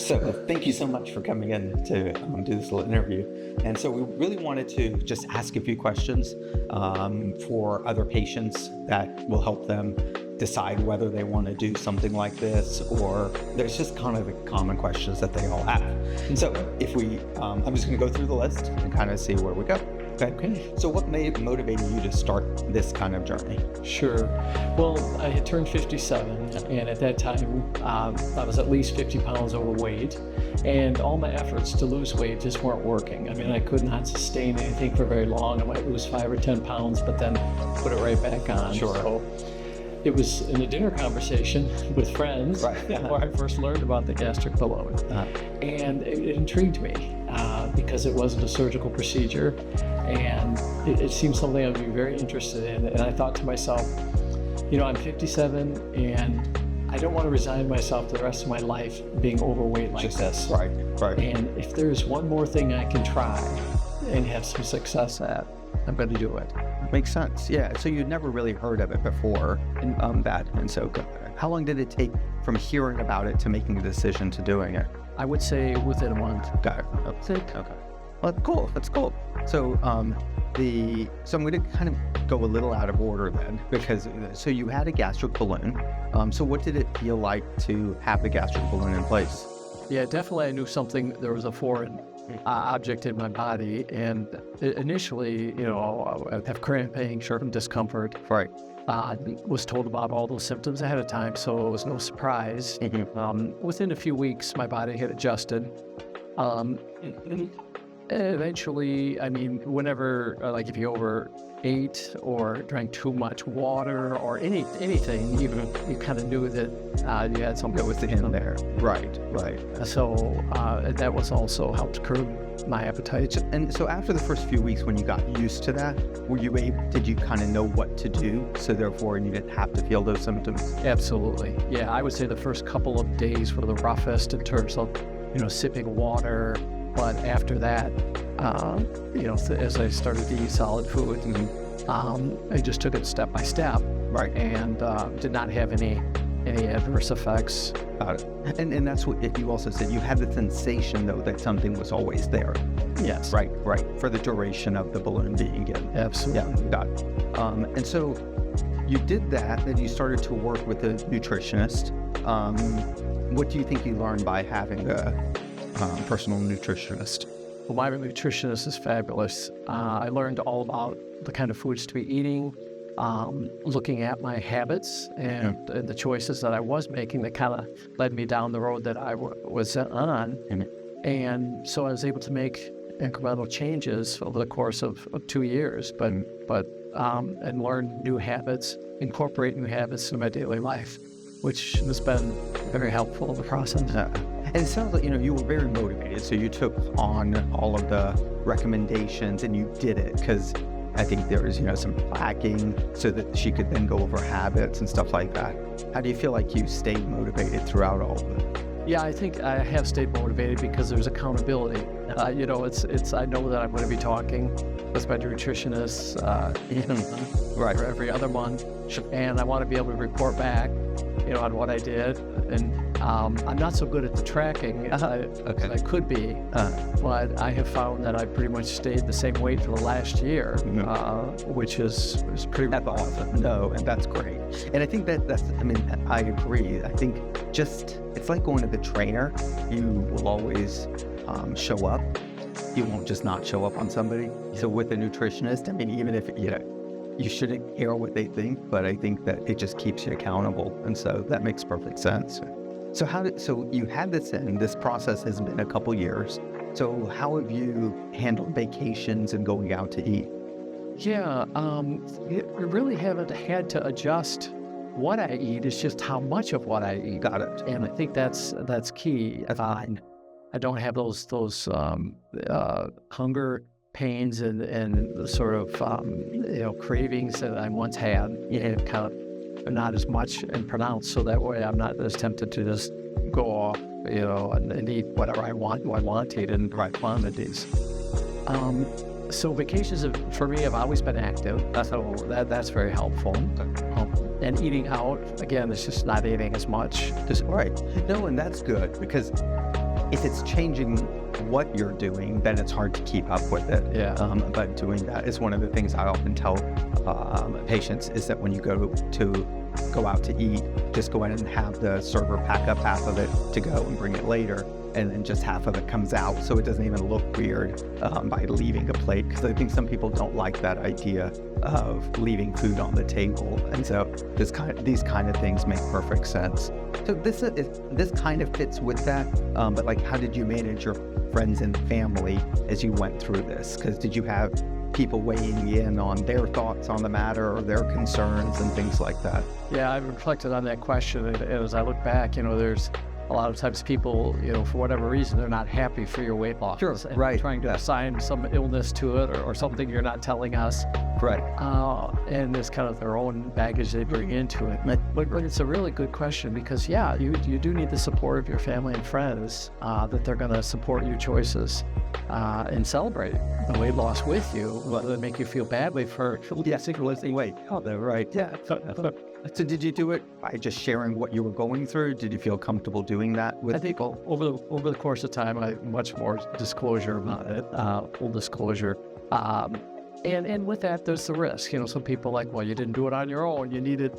So thank you so much for coming in to do this little interview. And so we really wanted to just ask a few questions for other patients that will help them decide whether they want to do something like this, or there's just kind of the common questions that they all have. And so if we, I'm just going to go through the list and kind of see where we go. Okay. So what motivated you to start this kind of journey? Sure. Well, I had turned 57, and at that time, I was at least 50 pounds overweight, and all my efforts to lose weight just weren't working. I mean, I could not sustain anything for very long. I might lose 5 or 10 pounds, but then put it right back on. Sure. So it was in a dinner conversation with friends where I first learned about the gastric balloon. And it intrigued me because it wasn't a surgical procedure, and it seemed something I'd be very interested in. And I thought to myself, you know, I'm 57 and I don't want to resign myself to the rest of my life being overweight like this. Right. And if there's one more thing I can try and have some success at, I'm going to do it. Makes sense. Yeah. So you'd never really heard of it before, and so how long did it take from hearing about it to making a decision to doing it? I would say within a month. Got it. Okay. Well, that's cool. So I'm going to kind of go a little out of order then, because so you had a gastric balloon. So what did it feel like to have the gastric balloon in place? Yeah, definitely. I knew there was a foreign object in my body, and initially, you know, I'd have cramping, certain discomfort. Right. I was told about all those symptoms ahead of time, so it was no surprise. Within a few weeks, my body had adjusted. Eventually, I mean, whenever, like if you overate or drank too much water or anything, you kind of knew that you had something within there. Right. So that was also helped curb my appetite. And so after the first few weeks, when you got used to that, did you kind of know what to do? So therefore, you didn't have to feel those symptoms? Absolutely. Yeah, I would say the first couple of days were the roughest in terms of, you know, sipping water. But after that, you know, as I started to eat solid food, I just took it step by step. Right. And did not have any adverse effects. Got it. And that's what you also said. You had the sensation, though, that something was always there. Yes. Right. For the duration of the balloon being in. Absolutely. Yeah, got it. And so you did that, then you started to work with a nutritionist. What do you think you learned by having a personal nutritionist? Well, my nutritionist is fabulous. I learned all about the kind of foods to be eating, looking at my habits and the choices that I was making that kind of led me down the road that I was on. And so I was able to make incremental changes over the course of 2 years, and learn new habits, incorporate new habits in my daily life, which has been very helpful in the process. And it sounds like, you know, you were very motivated, so you took on all of the recommendations and you did it, because I think there was, you know, some tracking so that she could then go over habits and stuff like that. How do you feel like you stayed motivated throughout all of it? Yeah, I think I have stayed motivated because there's accountability. You know, I know that I'm going to be talking with my nutritionist right, every other month, and I want to be able to report back, you know, on what I did. And I'm not so good at the tracking as I could be, but I have found that I pretty much stayed the same weight for the last year, which is pretty awesome. No, and that's great. And I think I agree. I think it's like going to the trainer. You will always show up. You won't just not show up on somebody. So with a nutritionist, I mean, even if, you know, you shouldn't care what they think, but I think that it just keeps you accountable. And so that makes perfect sense. So you had this process has been a couple years. So how have you handled vacations and going out to eat? Yeah, I really haven't had to adjust what I eat. It's just how much of what I eat. Got it. And I think that's key. I don't have those hunger pains and the sort of you know, cravings that I once had. You know, kind of not as much and pronounced, so that way I'm not as tempted to just go off, you know, and eat whatever I want to eat in the right quantities. So vacations for me have always been active, so that's very helpful. And eating out, again, it's just not eating as much. Right. No, and that's good, because if it's changing what you're doing, then it's hard to keep up with it. Yeah. But doing that is one of the things I often tell patients is that when you go out to eat, just go ahead and have the server pack up half of it to go and bring it later, and then just half of it comes out, so it doesn't even look weird by leaving a plate. Because I think some people don't like that idea of leaving food on the table, and so these kind of things make perfect sense. So this kind of fits with that. But like, how did you manage your friends and family as you went through this? Because did you have people weighing in on their thoughts on the matter or their concerns and things like that? Yeah, I've reflected on that question, and as I look back, there's a lot of times people, for whatever reason, they're not happy for your weight loss. Sure, and right. trying to assign some illness to it or something you're not telling us. Right. And it's kind of their own baggage they bring into it. But it's a really good question because, yeah, you do need the support of your family and friends, that they're going to support your choices and celebrate the weight loss with you, rather than make you feel badly for losing weight. Oh, right. Yeah. So did you do it by just sharing what you were going through? Did you feel comfortable doing that with I think people? over the course of time, I much more disclosure about it, full disclosure. And with that, there's the risk. Some people are like, well, you didn't do it on your own. You needed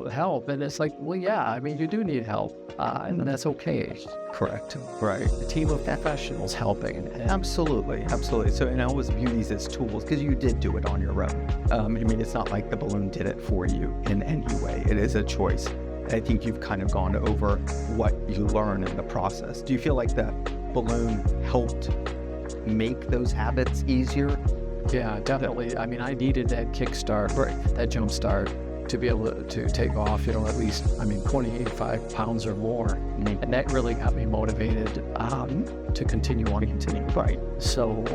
help. And it's like, well, yeah, you do need help. And that's okay. Correct. Right. A team of professionals helping. Absolutely. So, and I always view these as tools because you did do it on your own. It's not like the balloon did it for you in any way. It is a choice. I think you've kind of gone over what you learn in the process. Do you feel like the balloon helped make those habits easier? Yeah, definitely. I needed that kickstart, that jump start to be able to take off, at least, 25 pounds or more. Mm-hmm. And that really got me motivated to continue. Right. So,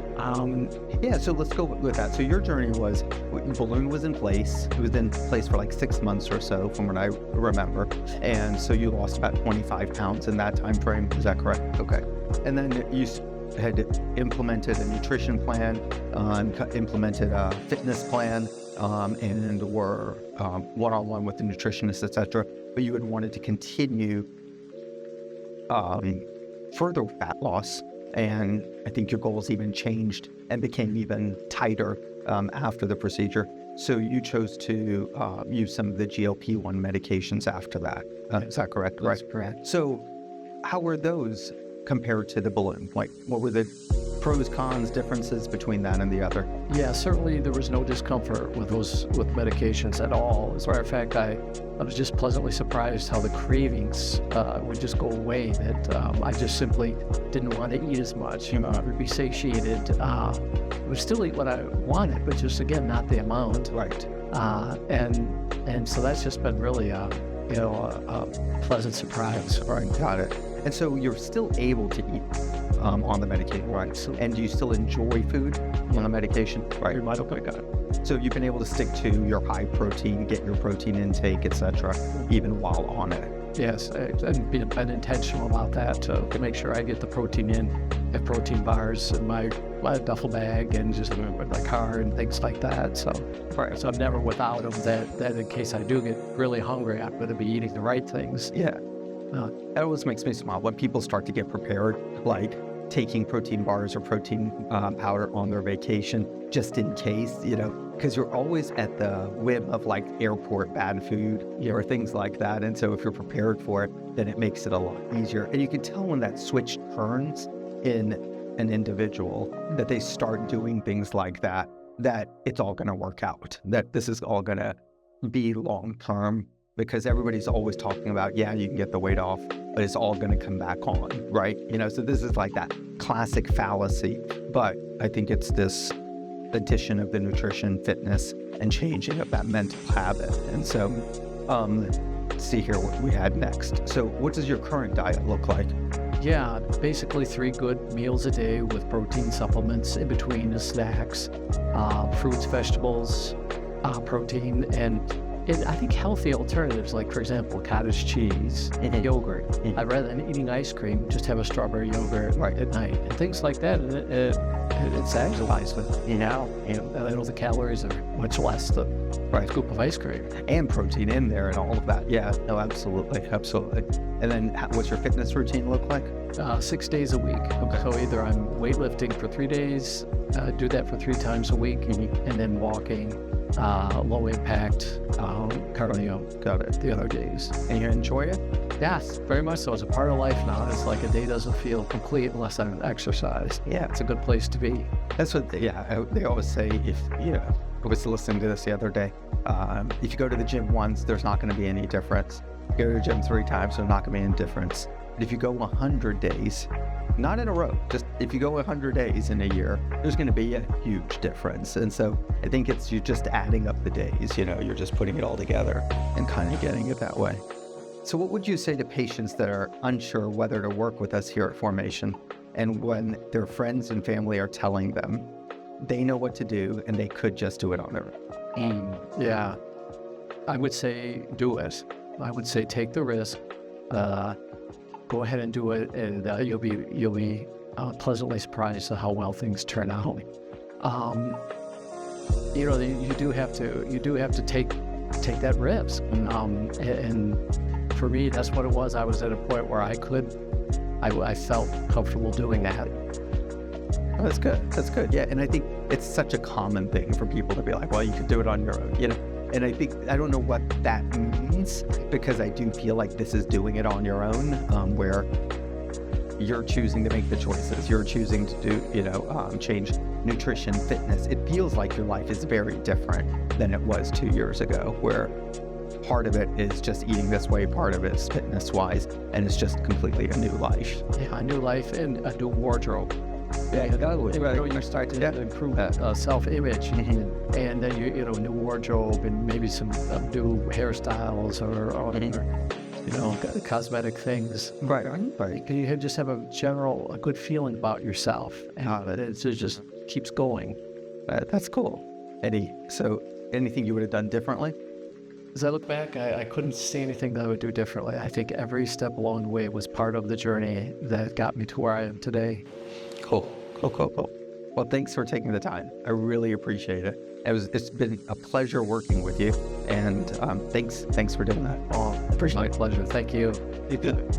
so let's go with that. So your journey was, balloon was in place. It was in place for like 6 months or so from what I remember. And so you lost about 25 pounds in that time frame. Is that correct? Okay. And then you had implemented a nutrition plan, implemented a fitness plan, and were one-on-one with the nutritionist, etc. But you had wanted to continue further fat loss, and I think your goals even changed and became even tighter after the procedure. So you chose to use some of the GLP-1 medications after that. Is that correct? That's correct. So how were those compared to the balloon? Like, what were the pros, cons, differences between that and the other? Yeah, certainly there was no discomfort with medications at all. As a matter of fact, I was just pleasantly surprised how the cravings would just go away, that I just simply didn't want to eat as much. I would be satiated. I would still eat what I wanted, but just, again, not the amount. Right. And so that's just been really a pleasant surprise. Right, got it. And so you're still able to eat on the medication, right? So, and do you still enjoy food on the medication? Right. Okay, got it. So you've been able to stick to your high protein, get your protein intake, etc., even while on it. Yes, and been intentional about that to make sure I get the protein in. I have protein bars in my duffel bag and just in my car and things like that. So, so I'm never without them. That in case I do get really hungry, I'm going to be eating the right things. Yeah. That always makes me smile when people start to get prepared, like taking protein bars or protein powder on their vacation, just in case, because you're always at the whim of like airport bad food or things like that. And so if you're prepared for it, then it makes it a lot easier. And you can tell when that switch turns in an individual, that they start doing things like that it's all going to work out, that this is all going to be long-term. Because everybody's always talking about, you can get the weight off, but it's all going to come back on, right? So this is like that classic fallacy. But I think it's this addition of the nutrition, fitness, and changing of that mental habit. And so, let's see here what we had next. So what does your current diet look like? Yeah, basically 3 good meals a day with protein supplements in between the snacks, fruits, vegetables, protein, and I think healthy alternatives, like, for example, cottage cheese and yogurt. I'd rather than eating ice cream, just have a strawberry yogurt at night and things like that. And it satisfies with, and I know the calories are much less. Right. scoop of ice cream. And protein in there and all of that. Yeah, no, absolutely, absolutely. And then what's your fitness routine look like? 6 days a week. Okay. So either I'm weightlifting for 3 days, do that for 3 times a week, and then walking, low impact cardio Got it. the other days. And you enjoy it? Yes, very much so. It's a part of life now. It's like a day doesn't feel complete unless I exercise. Yeah. It's a good place to be. That's what, they always say. If I was listening to this the other day. If you go to the gym once, there's not going to be any difference. If you go to the gym 3 times, there's not going to be any difference. But if you go 100 days, not in a row, just if you go 100 days in a year, there's going to be a huge difference. And so I think you're just adding up the days. You're just putting it all together and kind of getting it that way. So what would you say to patients that are unsure whether to work with us here at Formation, and when their friends and family are telling them they know what to do and they could just do it on their own? Yeah, I would say do it. I would say take the risk. Go ahead and do it, and you'll be pleasantly surprised at how well things turn out. You do have to take that risk. And for me, that's what it was. I was at a point where I felt comfortable doing that. Oh, that's good. That's good. Yeah. And I think it's such a common thing for people to be like, well, you could do it on your own, And I don't know what that means, because I do feel like this is doing it on your own, where you're choosing to make the choices. You're choosing to do, change nutrition, fitness. It feels like your life is very different than it was 2 years ago, where part of it is just eating this way, part of it is fitness-wise, and it's just completely a new life. Yeah, a new life and a new wardrobe. Yeah, You start to improve self-image, and then new wardrobe and maybe some new hairstyles or cosmetic things. Right. You just have a good feeling about yourself, and it just keeps going. That's cool. So anything you would have done differently? As I look back, I couldn't see anything that I would do differently. I think every step along the way was part of the journey that got me to where I am today. Cool. Well, thanks for taking the time. I really appreciate it. It's been a pleasure working with you, and thanks for doing that. Oh, my pleasure. Thank you. You did it.